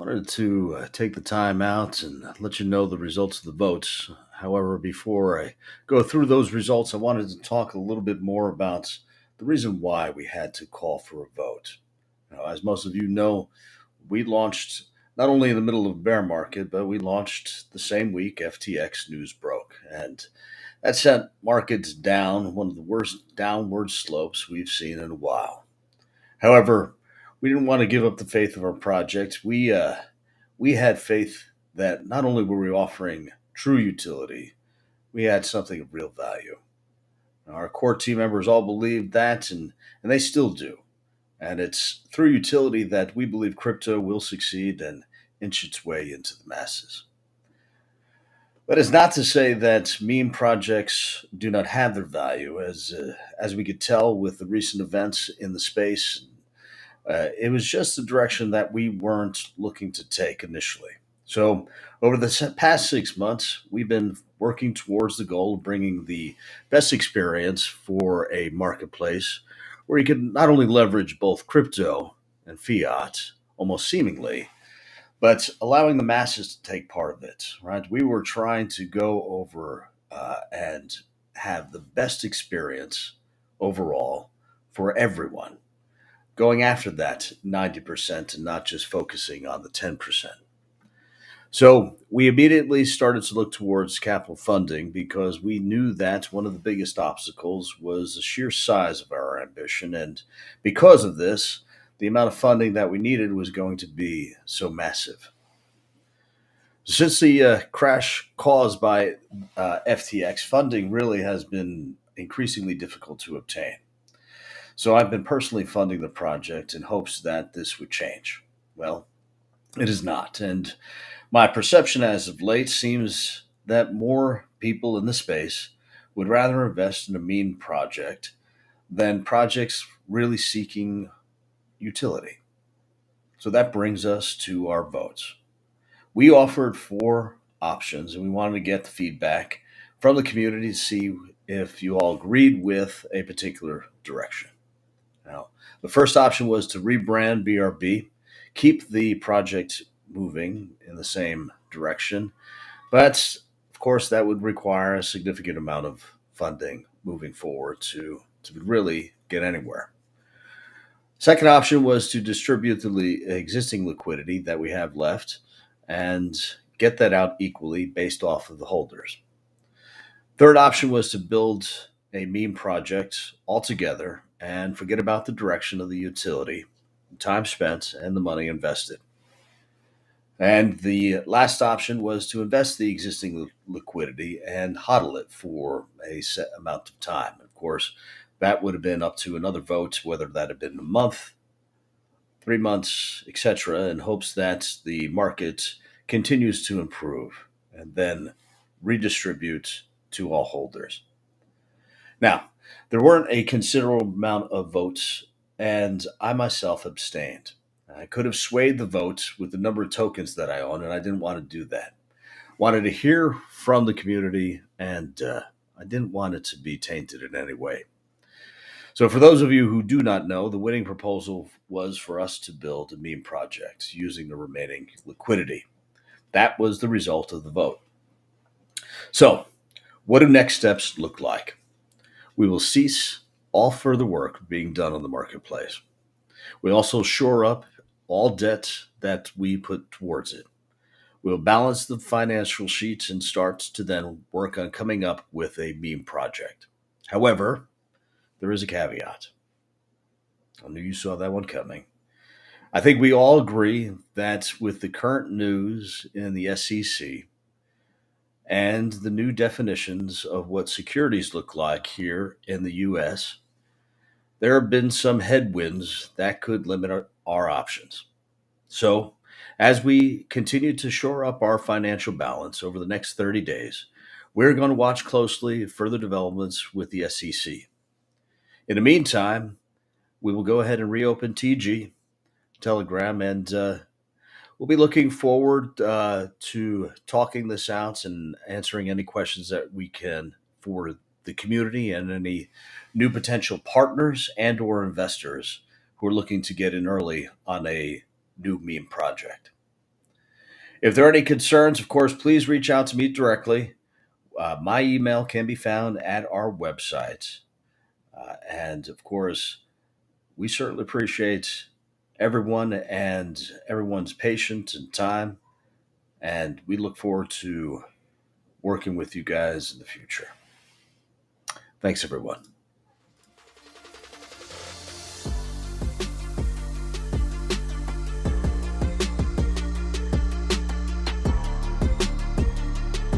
Wanted to take the time out and let you know the results of the votes. However, before I go through those results, I wanted to talk a little bit more about the reason why we had to call for a vote. As most of you know, we launched not only in the middle of a bear market, but we launched the same week FTX news broke. And that sent markets down, one of the worst downward slopes we've seen in a while. However, we didn't want to give up the faith of our project. We had faith that not only were we offering true utility, we had something of real value. Our core team members all believed that, and they still do. And it's through utility that we believe crypto will succeed and inch its way into the masses. But it's not to say that meme projects do not have their value, as we could tell with the recent events in the space. It was just the direction that we weren't looking to take initially. So, over the past 6 months, we've been working towards the goal of bringing the best experience for a marketplace where you can not only leverage both crypto and fiat, almost seemingly, but allowing the masses to take part of it. Right? We were trying to go over and have the best experience overall for everyone, going after that 90% and not just focusing on the 10%. So we immediately started to look towards capital funding because we knew that one of the biggest obstacles was the sheer size of our ambition. And because of this, the amount of funding that we needed was going to be so massive. Since the crash caused by FTX, funding really has been increasingly difficult to obtain. So I've been personally funding the project in hopes that this would change. Well, it is not. And my perception as of late seems that more people in the space would rather invest in a meme project than projects really seeking utility. So that brings us to our votes. We offered four options and we wanted to get the feedback from the community to see if you all agreed with a particular direction. Now, the first option was to rebrand BRB, keep the project moving in the same direction, but of course, that would require a significant amount of funding moving forward to really get anywhere. Second option was to distribute the existing liquidity that we have left and get that out equally based off of the holders. Third option was to build a meme project altogether and forget about the direction of the utility, the time spent, and the money invested. And the last option was to invest the existing liquidity and hodl it for a set amount of time. Of course, that would have been up to another vote, whether that had been a month, 3 months, etc., in hopes that the market continues to improve and then redistribute to all holders. Now, there weren't a considerable amount of votes, and I myself abstained. I could have swayed the votes with the number of tokens that I own, and I didn't want to do that. Wanted to hear from the community, and I didn't want it to be tainted in any way. So, for those of you who do not know, the winning proposal was for us to build a meme project using the remaining liquidity. That was the result of the vote. So, what do next steps look like? We will cease all further work being done on the marketplace. We also shore up all debt that we put towards it. We'll balance the financial sheets and start to then work on coming up with a meme project. However, there is a caveat. I knew you saw that one coming. I think we all agree that with the current news in the SEC and the new definitions of what securities look like here in the US, there have been some headwinds that could limit our options. So, as we continue to shore up our financial balance over the next 30 days, we're going to watch closely further developments with the SEC. In the meantime, we will go ahead and reopen TG, Telegram, and we'll be looking forward to talking this out and answering any questions that we can for the community and any new potential partners and or investors who are looking to get in early on a new meme project. If there are any concerns, of course, please reach out to me directly. My email can be found at our website. And of course, we certainly appreciate everyone and everyone's patience and time. And we look forward to working with you guys in the future. Thanks, everyone.